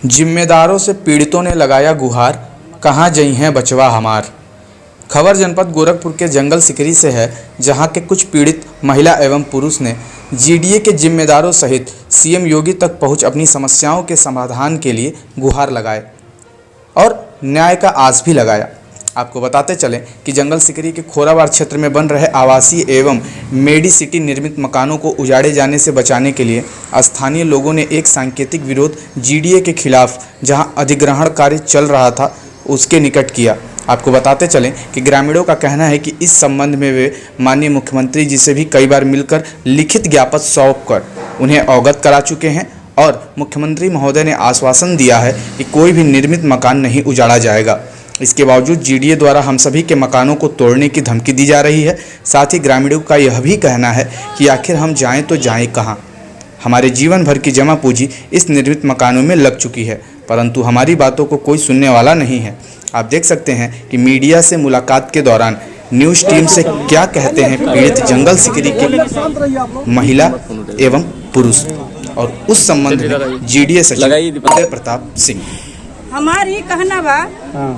जिम्मेदारों से पीड़ितों ने लगाया गुहार, कहाँ जई हैं बचवा हमार। खबर जनपद गोरखपुर के जंगल सिकरी से है, जहां के कुछ पीड़ित महिला एवं पुरुष ने जीडीए के जिम्मेदारों सहित सीएम योगी तक पहुंच अपनी समस्याओं के समाधान के लिए गुहार लगाए और न्याय का आस भी लगाया। आपको बताते चलें कि जंगल सिकरी के खोराबाड़ क्षेत्र में बन रहे आवासीय एवं मेडी सिटी निर्मित मकानों को उजाड़े जाने से बचाने के लिए स्थानीय लोगों ने एक सांकेतिक विरोध जीडीए के खिलाफ, जहां अधिग्रहण कार्य चल रहा था, उसके निकट किया। आपको बताते चलें कि ग्रामीणों का कहना है कि इस संबंध में वे माननीय मुख्यमंत्री जी से भी कई बार मिलकर लिखित ज्ञापन सौंपकर उन्हें अवगत करा चुके हैं और मुख्यमंत्री महोदय ने आश्वासन दिया है कि कोई भी निर्मित मकान नहीं उजाड़ा जाएगा। इसके बावजूद जीडीए द्वारा हम सभी के मकानों को तोड़ने की धमकी दी जा रही है। साथ ही ग्रामीणों का यह भी कहना है कि आखिर हम जाएं तो जाएं कहां। हमारे जीवन भर की जमा पूंजी इस निर्मित मकानों में लग चुकी है, परंतु हमारी बातों को कोई सुनने वाला नहीं है। आप देख सकते हैं कि मीडिया से मुलाकात के दौरान न्यूज़ टीम से क्या कहते हैं पीड़ित जंगल सिकरी के महिला एवं पुरुष, और उस संबंध में जीडीए सचिव उदय प्रताप सिंह। हमारी कहना बा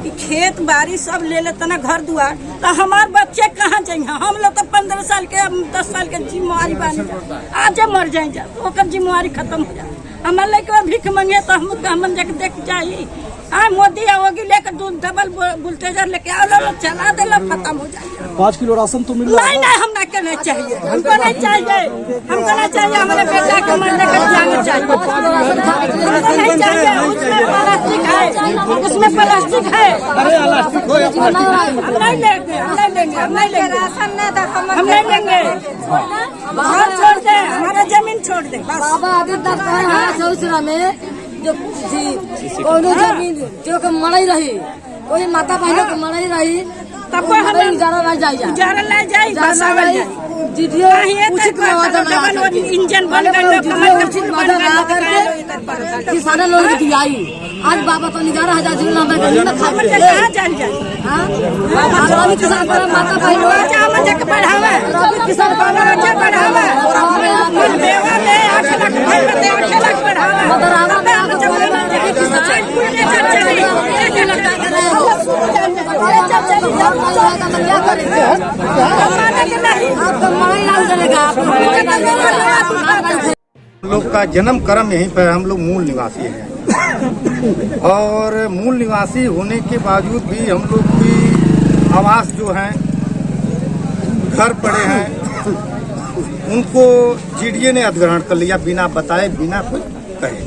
कि खेत बाड़ी सब ले लेता ना, घर दुआर, तो हमारे बच्चे कहाँ जाएंगे। हम लोग तो 15 साल के 10 साल के जिम्मेवारी बन आज मर जाएंगे तो जिम्मेवारी खत्म हो जाए। हमारे लड़के भीख मांगे तो हम जाके देख जाइए। मोदी आओगी लेकर डबल बुलटेजर लेके आओ, चला दे, खत्म हो जाएगी। 5 किलो राशन तो मिल रहा है। नहीं, हम नहीं चाहिए, हमको नहीं चाहिए, हमको नहीं चाहिए। हमारे बेटा को मन लेकर जाना चाहिए, हमको नहीं चाहिए। उसमें प्लास्टिक है, उसमें प्लास्टिक है। हम नहीं लेंगे, हम नहीं लेंगे, हम नहीं लेंगे, हम नहीं लेंगे। घर छोड़ दे, हमारा जमीन छोड़ दे। बाबा में जो जमीन जो मरई रही, कोई माता बहनों को मरई रही, तब हम जारा ले जाए इंजन बन किसान लोग दियाई। आज बाबा तो 11,000 किसान माता बहन बढ़ावा किसान लोग का जन्म कर्म यहीं पर, हम लोग मूल निवासी हैं और मूल निवासी होने के बावजूद भी हम लोग की आवास जो हैं, घर पड़े हैं, उनको जीडीए ने अधिग्रहण कर लिया बिना बताए, बिना कुछ कहे।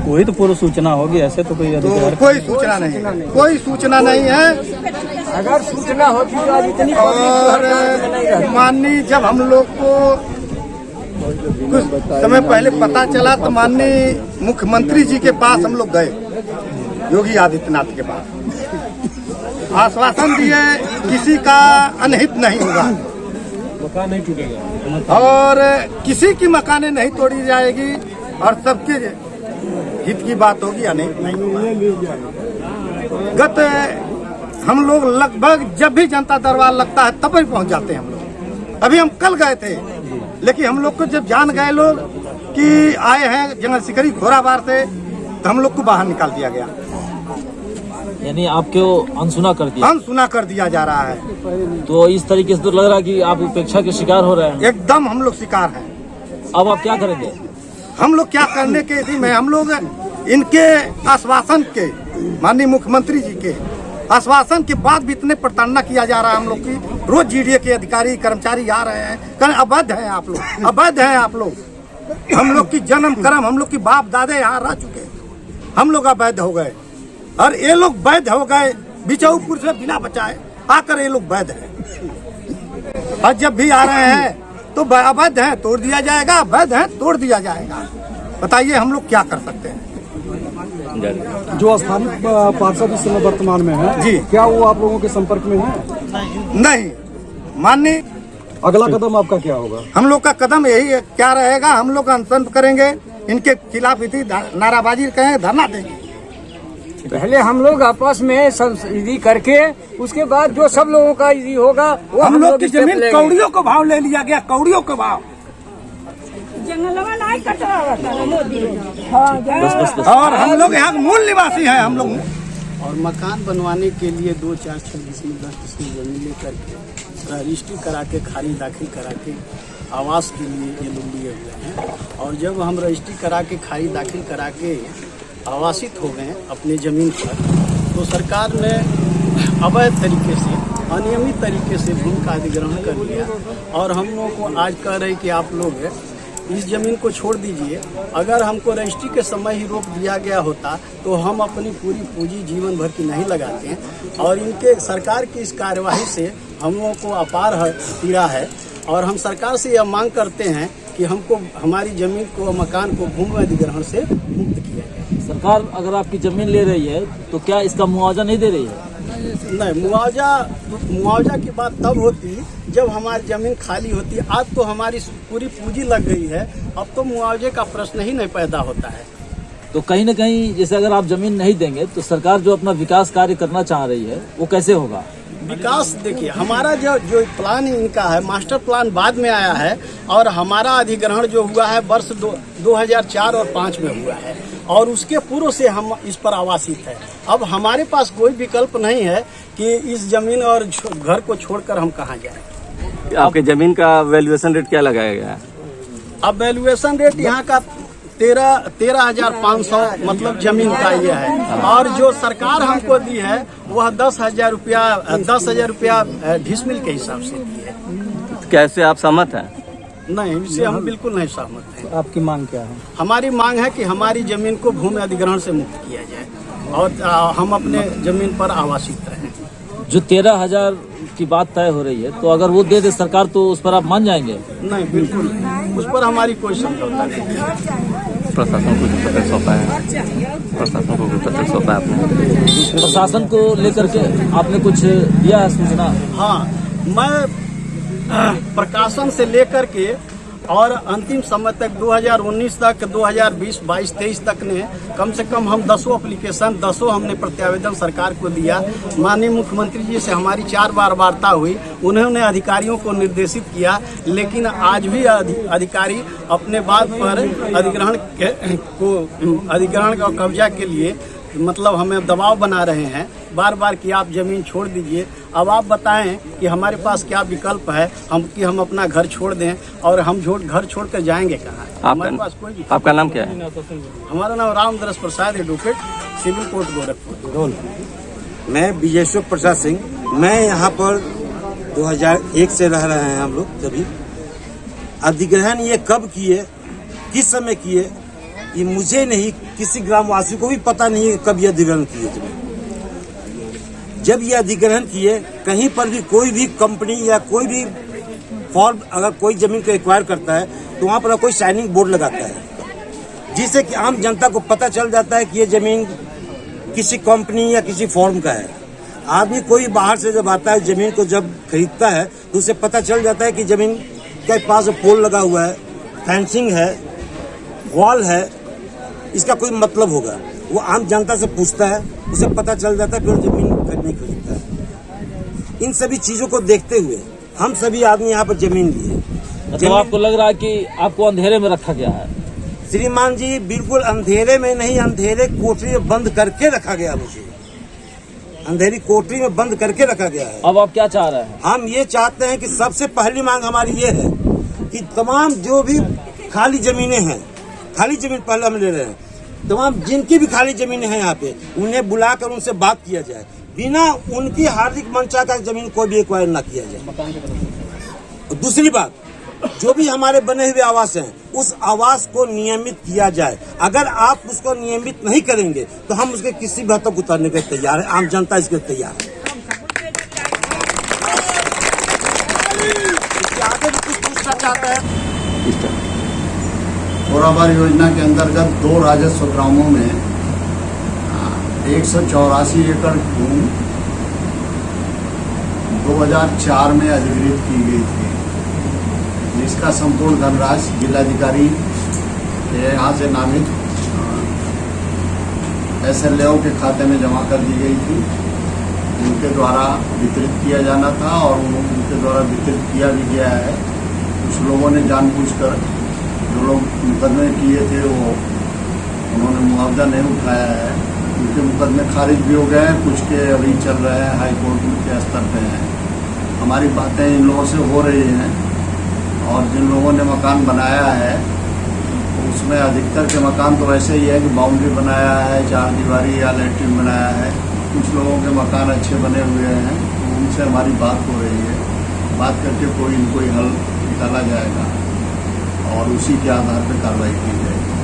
कोई तो पूर्व सूचना होगी, ऐसे तो कोई कोई सूचना नहीं, कोई सूचना नहीं है। अगर सूचना होती तो आज इतनी और माननीय जब हम लोग को कुछ समय पहले पता चला तो माननीय मुख्यमंत्री जी के पास हम लोग गए, योगी आदित्यनाथ के पास। आश्वासन दिए किसी का अनहित नहीं होगा, मकान नहीं टूटेगा और किसी की मकानें नहीं तोड़ी जाएगी और सबके हित की बात होगी, अनेक नहीं। गत हम लोग लगभग जब भी जनता दरबार लगता है तब ही पहुंच जाते हैं हम लोग। अभी हम कल गए थे, लेकिन हम लोग को जब जान गए लोग कि आए हैं जंगल सिकरी खोराबाड़ से, तो हम लोग को बाहर निकाल दिया गया। यानी आपको अनसुना कर दिया? अनसुना कर दिया जा रहा है। तो इस तरीके से तो लग रहा है कि आप उपेक्षा के शिकार हो रहे हैं। एकदम हम लोग शिकार हैं। अब आप क्या करेंगे? हम लोग क्या करने के थी में हम लोग इनके आश्वासन के, माननीय मुख्यमंत्री जी के आश्वासन के बाद भी इतने प्रताड़ना किया जा रहा है हम लोग की। रोज जीडीए के अधिकारी कर्मचारी आ रहे हैं, कहें अवैध हैं आप लोग, अवैध हैं आप लोग। हम लोग की जन्म कर्म, हम लोग की बाप दादे यहाँ रह चुके, हम लोग अवैध हो गए और ये लोग वैध हो गए। बिचाऊपुर से बिना बचाए आकर ये लोग वैध हैं, और जब भी आ रहे हैं तो अवैध है तोड़ दिया जाएगा, अवैध है तोड़ दिया जाएगा। बताइए हम लोग क्या कर सकते हैं। जो स्थानीय पार्षद इस समय वर्तमान में है जी, क्या वो आप लोगों के संपर्क में है? नहीं। माननीय अगला कदम आपका क्या होगा? हम लोग का कदम यही क्या रहेगा, हम लोग अनशन करेंगे, इनके खिलाफ इतनी नाराबाजी कहें, धरना देंगे। पहले हम लोग आपस में संधि करके उसके बाद जो सब लोगों का इजी होगा वो हम लोग की जमीन कौड़ियों को भाव ले लिया गया, कौड़ियों को भाव। जंगलवा नहीं कटवावत मोदी। और हम लोग यहाँ के मूल निवासी हैं हम लोग। और मकान बनवाने के लिए 2, 4, 6 डिसमिल 10 डिसमिल जमीन लेकर के रजिस्ट्री करा के खारिज दाखिल करा के आवास के लिए ये लोग लिए हुए हैं। और जब हम रजिस्ट्री करा के खारिज दाखिल करा के आवासित हो गए अपने ज़मीन पर, तो सरकार ने अवैध तरीके से, अनियमित तरीके से भूमि का अधिग्रहण कर लिया। और हम लोगों को आज कह रहे कि आप लोग इस ज़मीन को छोड़ दीजिए। अगर हमको रजिस्ट्री के समय ही रोक दिया गया होता तो हम अपनी पूरी पूंजी जीवन भर की नहीं लगाते हैं। और इनके सरकार की इस कार्यवाही से हम लोगों को अपार पीड़ा है। और हम सरकार से यह मांग करते हैं कि हमको हमारी ज़मीन को, मकान को भूमि अधिग्रहण से मुक्त किया जाए। सरकार अगर आपकी जमीन ले रही है तो क्या इसका मुआवजा नहीं दे रही है? नहीं, मुआवजा की बात तब होती जब हमारी जमीन खाली होती। आज तो हमारी पूरी पूंजी लग गई है, अब तो मुआवजे का प्रश्न ही नहीं पैदा होता है। तो कहीं न कहीं जैसे अगर आप जमीन नहीं देंगे तो सरकार जो अपना विकास कार्य करना चाह रही है वो कैसे होगा? विकास देखिए, हमारा जो प्लान इनका है, मास्टर प्लान बाद में आया है। और हमारा अधिग्रहण जो हुआ है वर्ष 2004 और 5 में हुआ है। और उसके पूर्व से हम इस पर आवासित है। अब हमारे पास कोई विकल्प नहीं है कि इस जमीन और घर को छोड़कर हम कहाँ जाएं। आपके जमीन का वैल्यूएशन रेट क्या लगाया गया है? अब वैल्यूएशन रेट यहाँ का 13,500 मतलब जमीन का ये है। और जो सरकार हमको दी है वह 10,000 रुपया डिसमिल के हिसाब से दी है। कैसे आप सहमत हैं? नहीं, इससे हम बिल्कुल नहीं सहमत हैं। आपकी मांग क्या है? हमारी मांग है कि हमारी जमीन को भूमि अधिग्रहण से मुक्त किया जाए और हम अपने जमीन पर आवासित रहें। जो 13,000 की बात तय हो रही है तो अगर वो दे दे सरकार तो उस पर आप मान जाएंगे? नहीं, बिल्कुल नहीं, उस पर हमारी कोई समझौता नहीं है। प्रशासन को पत्र सौंपा है? प्रशासन को पत्र सौंपा है आपने? प्रशासन को लेकर के आपने कुछ दिया है सूचना? हाँ, मैं प्रकाशन से लेकर के और अंतिम समय तक 2019 तक, 2020, 22, 23 तक ने कम से कम हम 10 एप्लीकेशन, 10 हमने प्रत्यावेदन सरकार को दिया। माननीय मुख्यमंत्री जी से हमारी 4 बार वार्ता हुई। उन्होंने अधिकारियों को निर्देशित किया, लेकिन आज भी अधिकारी अपने बात पर अधिग्रहण का कब्जा के लिए मतलब हमें दबाव बना रहे हैं बार बार कि आप जमीन छोड़ दीजिए। अब आप बताएं कि हमारे पास क्या विकल्प है, हम अपना घर छोड़ दें और हम घर छोड़ कर जाएंगे कहाँ? हमारे पास कोई विकल्प। आपका नाम क्या है? हमारा नाम रामदरस प्रसाद, एडवोकेट, सिविल कोर्ट गोरखपुर। मैं विजेश्वर प्रसाद सिंह। मैं यहाँ पर 2001 से रह रहे हैं हम लोग। कभी अधिग्रहण ये कब किए, किस समय किए, ये मुझे नहीं, किसी ग्रामवासी को भी पता नहीं है कब ये अधिग्रहण किए। जब ये अधिग्रहण किए, कहीं पर भी कोई भी कंपनी या कोई भी फॉर्म अगर कोई जमीन को एक्वायर करता है तो वहाँ पर कोई साइनिंग बोर्ड लगाता है, जिससे कि आम जनता को पता चल जाता है कि ये जमीन किसी कंपनी या किसी फॉर्म का है। आदमी कोई बाहर से जब आता है जमीन को जब खरीदता है तो उसे पता चल जाता है कि जमीन के पास पोल लगा हुआ है, फेंसिंग है, वॉल है, इसका कोई मतलब होगा। वो आम जनता से पूछता है, उसे पता चल जाता है, फिर जमीन नहीं खरीदता है। इन सभी चीजों को देखते हुए हम सभी आदमी यहाँ पर जमीन लिए। तो आपको लग रहा है कि आपको अंधेरे में रखा गया है? श्रीमान जी, बिल्कुल अंधेरे में नहीं, अंधेरे कोठरी में बंद करके रखा गया। मुझे अंधेरी कोठरी में बंद करके रखा गया है। अब आप क्या चाह रहे हैं? हम ये चाहते हैं कि सबसे पहली मांग हमारी ये है कि तमाम जो भी खाली जमीनें हैं, खाली जमीन पहले हम ले रहे हैं, तमाम जिनकी भी खाली जमीनें हैं यहाँ पे, उन्हें बुलाकर उनसे बात किया जाए। बिना उनकी हार्दिक मंशा का जमीन कोई भी एक्वायर ना किया जाए। दूसरी बात, जो भी हमारे बने हुए आवास हैं, उस आवास को नियमित किया जाए। अगर आप उसको नियमित नहीं करेंगे तो हम उसके किसी भी हद तक उतारने के तैयार है। आम जनता इसके तैयार है। इसके आगे भी कुछ पूछना चाहता है? बोराबार योजना के अंतर्गत 2 राजस्व ग्रामों में 184 एकड़ भूमि 2004 में अधिग्रहित की गई थी, जिसका संपूर्ण धनराशि जिलाधिकारी के यहाँ से नामित SLO के खाते में जमा कर दी गई थी। उनके द्वारा वितरित किया जाना था और उनके द्वारा वितरित किया भी गया है। कुछ लोगों ने जानबूझकर जो लोग मुकदमे किए थे वो उन्होंने मुआवजा नहीं उठाया है, उनके मुकदमे खारिज भी हो गए हैं, कुछ के अभी चल रहे हैं, हाई कोर्ट के स्तर पे हैं। हमारी बातें इन लोगों से हो रही हैं और जिन लोगों ने मकान बनाया है तो उसमें अधिकतर के मकान तो वैसे ही है कि बाउंड्री बनाया है, चार दीवारी या लैट्रिन बनाया है। कुछ लोगों के मकान अच्छे बने हुए हैं, तो उनसे हमारी बात हो रही है। बात करके कोई न कोई हल निकाला जाएगा और उसी के आधार पर कार्रवाई की जाएगी।